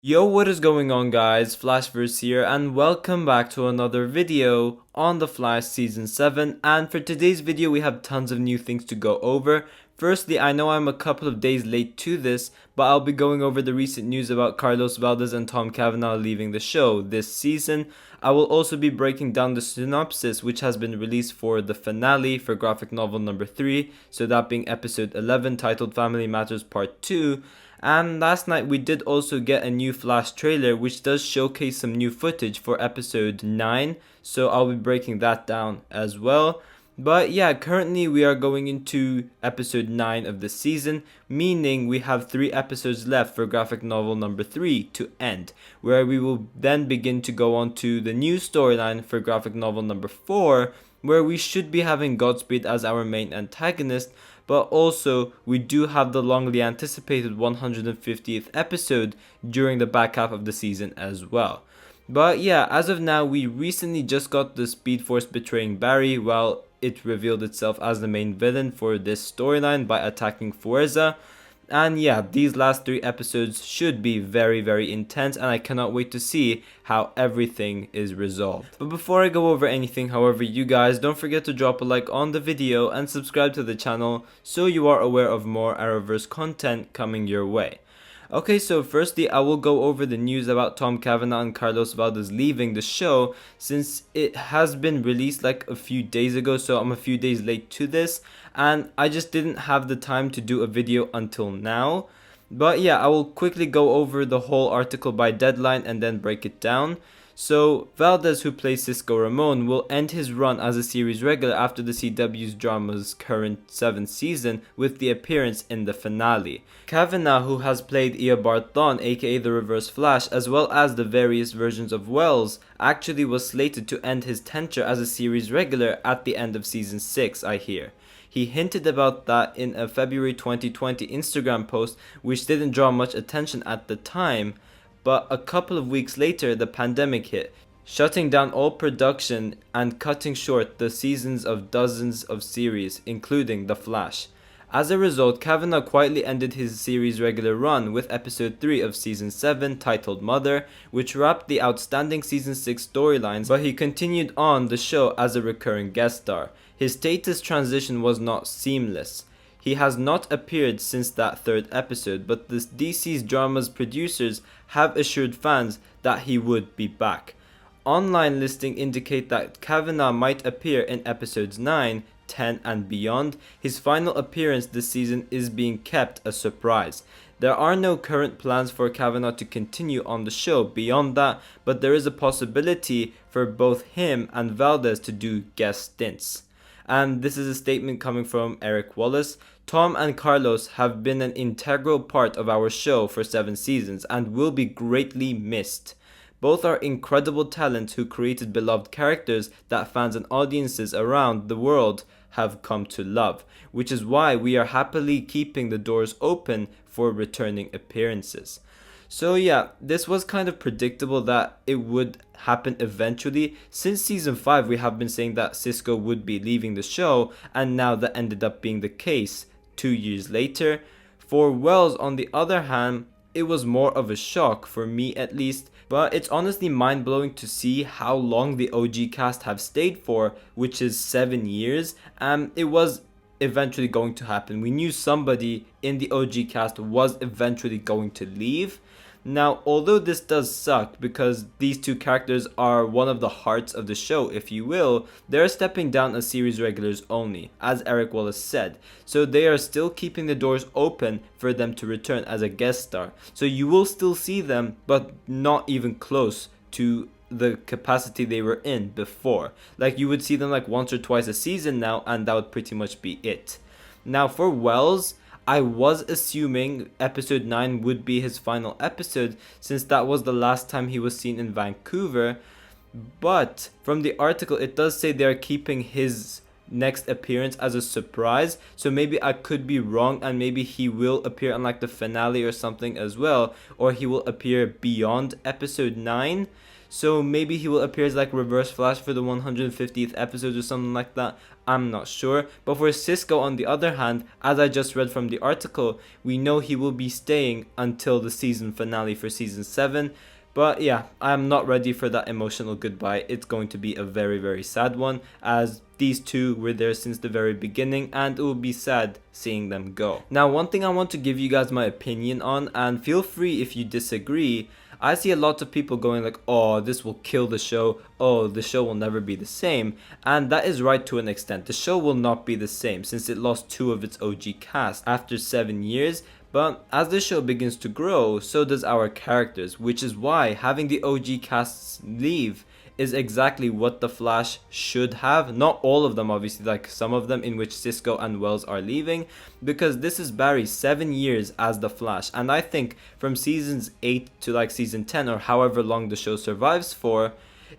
Yo, what is going on guys, Flashverse here and welcome back to another video on The Flash Season 7, and for today's video we have tons of new things to go over. Firstly, I know I'm a couple of days late to this, but I'll be going over the recent news about Carlos Valdez and Tom Cavanagh leaving the show this season. I will also be breaking down the synopsis which has been released for the finale for graphic novel number 3, so that being episode 11 titled Family Matters Part 2. And last night we did also get a new Flash trailer which does showcase some new footage for episode 9, so I'll be breaking that down as well. But yeah, currently we are going into episode 9 of the season, meaning we have 3 episodes left for graphic novel number 3 to end, where we will then begin to go on to the new storyline for graphic novel number 4, where we should be having Godspeed as our main antagonist, but also we do have the longly anticipated 150th episode during the back half of the season as well. But yeah, as of now, we recently just got the Speed Force betraying Barry while it revealed itself as the main villain for this storyline by attacking Fuerza. And yeah, these last 3 episodes should be very intense, and I cannot wait to see how everything is resolved. But before I go over anything, however, you guys don't forget to drop a like on the video and subscribe to the channel so you are aware of more Arrowverse content coming your way. Okay, so firstly, I will go over the news about Tom Cavanagh and Carlos Valdez leaving the show, since it has been released like a few days ago, so I'm a few days late to this, and I just didn't have the time to do a video until now. But yeah, I will quickly go over the whole article by deadline and then break it down. So, Valdez, who plays Cisco Ramon, will end his run as a series regular after the CW's drama's current 7th season with the appearance in the finale. Cavanagh, who has played Eobard Thawne, aka the Reverse Flash, as well as the various versions of Wells, actually was slated to end his tenure as a series regular at the end of season 6, I hear. He hinted about that in a February 2020 Instagram post, which didn't draw much attention at the time. But a couple of weeks later, the pandemic hit, shutting down all production and cutting short the seasons of dozens of series, including The Flash. As a result, Cavanagh quietly ended his series regular run with episode 3 of season 7 titled Mother, which wrapped the outstanding season 6 storylines, but he continued on the show as a recurring guest star. His status transition was not seamless. He has not appeared since that 3rd episode, but the DC's drama's producers have assured fans that he would be back. Online listings indicate that Cavanagh might appear in episodes 9, 10 and beyond. His final appearance this season is being kept a surprise. There are no current plans for Cavanagh to continue on the show beyond that, but there is a possibility for both him and Valdez to do guest stints. And this is a statement coming from Eric Wallace. Tom and Carlos have been an integral part of our show for 7 seasons and will be greatly missed. Both are incredible talents who created beloved characters that fans and audiences around the world have come to love, which is why we are happily keeping the doors open for returning appearances. So yeah, this was kind of predictable that it would happen eventually. Since season 5 we have been saying that Cisco would be leaving the show, and now that ended up being the case 2 years later. For Wells, on the other hand, it was more of a shock, for me at least, but it's honestly mind-blowing to see how long the OG cast have stayed for, which is 7 years, and it was eventually going to happen. We knew somebody in the OG cast was eventually going to leave. Now, although this does suck because these 2 characters are one of the hearts of the show, if you will, they're stepping down as series regulars only, as Eric Wallace said. So they are still keeping the doors open for them to return as a guest star. So you will still see them, but not even close to the capacity they were in before. Like, you would see them like once or twice a season now, and that would pretty much be it. Now for Wells, I was assuming episode 9 would be his final episode, since that was the last time he was seen in Vancouver. But from the article, it does say they are keeping his next appearance as a surprise. So maybe I could be wrong, and maybe he will appear on like the finale or something as well, or he will appear beyond episode 9. so maybe he will appear as like Reverse Flash for the 150th episode or something like that. I'm not sure. But for Cisco, on the other hand, as I just read from the article, we know he will be staying until the season finale for season 7. But yeah, I'm not ready for that emotional goodbye. It's going to be a very, very sad one, as these two were there since the very beginning, and it will be sad seeing them go. Now, one thing I want to give you guys my opinion on, and feel free if you disagree. I see a lot of people going like, oh, this will kill the show, oh, the show will never be the same, and that is right to an extent. The show will not be the same since it lost 2 of its OG cast after 7 years, but as the show begins to grow, so does our characters, which is why having the OG casts leave is exactly what the Flash should have. Not all of them, obviously, like some of them in which Cisco and Wells are leaving, because this is Barry's 7 years as the Flash, and I think from seasons 8 to like season 10 or however long the show survives for,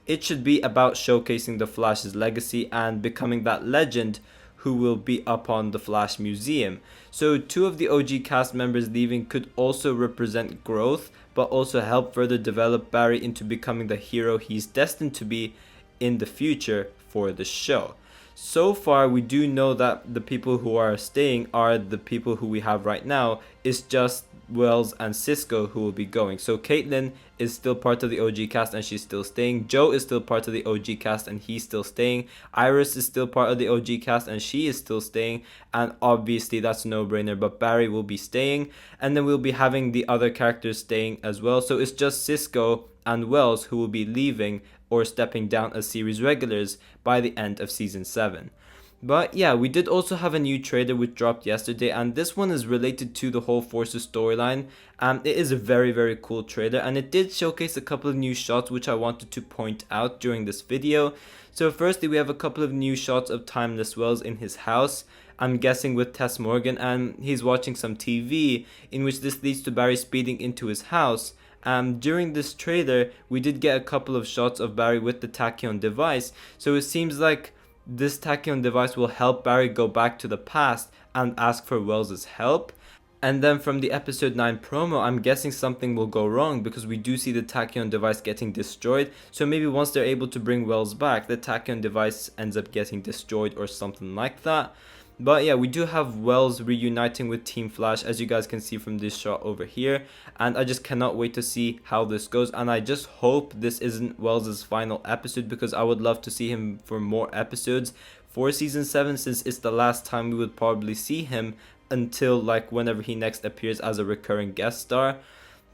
it should be about showcasing the Flash's legacy and becoming that legend who will be up on the Flash Museum. So 2 of the OG cast members leaving could also represent growth, but also help further develop Barry into becoming the hero he's destined to be in the future for the show. So far, we do know that the people who are staying are the people who we have right now. It's just Wells and Cisco who will be going. So Caitlin is still part of the OG cast and she's still staying. Joe is still part of the OG cast and he's still staying. Iris is still part of the OG cast and she is still staying. And obviously that's a no-brainer, but Barry will be staying. And then we'll be having the other characters staying as well. So it's just Cisco and Wells who will be leaving or stepping down as series regulars by the end of season 7. But yeah, we did also have a new trailer which dropped yesterday, and this one is related to the whole Forces storyline. It is a very, very cool trailer, and it did showcase a couple of new shots which I wanted to point out during this video. So firstly, we have a couple of new shots of Timeless Wells in his house, I'm guessing with Tess Morgan, and he's watching some TV, in which this leads to Barry speeding into his house. During this trailer, we did get a couple of shots of Barry with the tachyon device, so it seems like this tachyon device will help Barry go back to the past and ask for Wells' help. And then from the episode 9 promo, I'm guessing something will go wrong because we do see the tachyon device getting destroyed. So maybe once they're able to bring Wells back, the tachyon device ends up getting destroyed or something like that. But yeah, we do have Wells reuniting with Team Flash, as you guys can see from this shot over here, and I just cannot wait to see how this goes, and I just hope this isn't Wells' final episode, because I would love to see him for more episodes for season 7, since it's the last time we would probably see him until like whenever he next appears as a recurring guest star.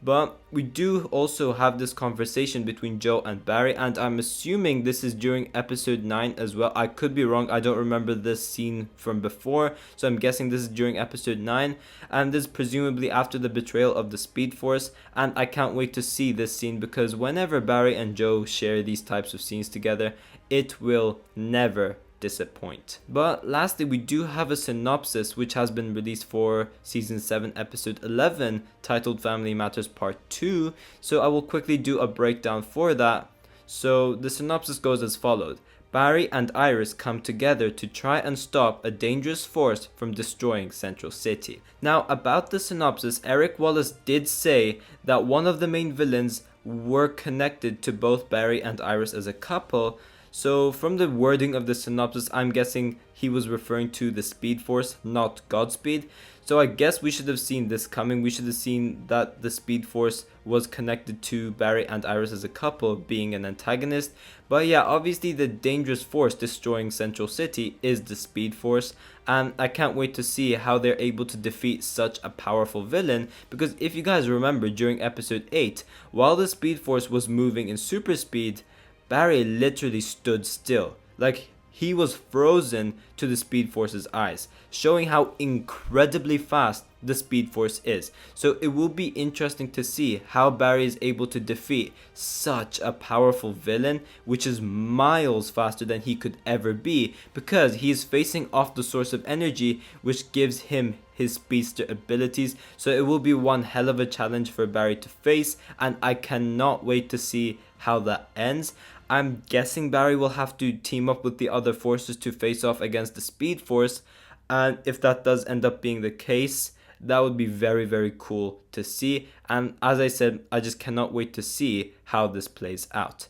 But we do also have this conversation between Joe and Barry, and I'm assuming this is during episode 9 as well. I could be wrong, I don't remember this scene from before, so I'm guessing this is during episode 9, and this is presumably after the betrayal of the Speed Force, and I can't wait to see this scene, because whenever Barry and Joe share these types of scenes together, it will never disappoint. But lastly, we do have a synopsis which has been released for season 7 episode 11, titled Family Matters Part 2, so I will quickly do a breakdown for that. So the synopsis goes as followed. Barry and Iris come together to try and stop a dangerous force from destroying Central City. Now, about the synopsis, Eric Wallace did say that one of the main villains were connected to both Barry and Iris as a couple. So from the wording of the synopsis, I'm guessing he was referring to the Speed Force, not Godspeed. So I guess we should have seen this coming. We should have seen that the Speed Force was connected to Barry and Iris as a couple, being an antagonist. But yeah, obviously the dangerous force destroying Central City is the Speed Force, and I can't wait to see how they're able to defeat such a powerful villain, because if you guys remember during episode 8, while the Speed Force was moving in super speed, Barry literally stood still, like he was frozen to the Speed Force's eyes, showing how incredibly fast the Speed Force is. So it will be interesting to see how Barry is able to defeat such a powerful villain, which is miles faster than he could ever be, because he is facing off the source of energy, which gives him his speedster abilities. So it will be one hell of a challenge for Barry to face, and I cannot wait to see how that ends. I'm guessing Barry will have to team up with the other forces to face off against the Speed Force, and if that does end up being the case, that would be very, very cool to see. And as I said, I just cannot wait to see how this plays out.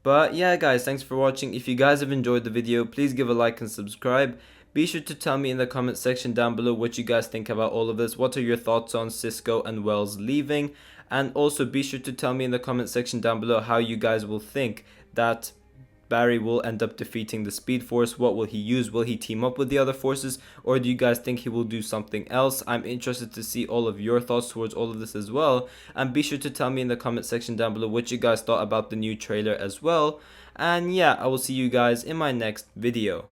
But yeah guys, thanks for watching. If you guys have enjoyed the video, please give a like and subscribe. Be sure to tell me in the comment section down below what you guys think about all of this. What are your thoughts on Cisco and Wells leaving? And also be sure to tell me in the comment section down below how you guys will think that Barry will end up defeating the Speed Force. What will he use? Will he team up with the other forces, or do you guys think he will do something else? I'm interested to see all of your thoughts towards all of this as well. And be sure to tell me in the comment section down below what you guys thought about the new trailer as well. And yeah, I will see you guys in my next video.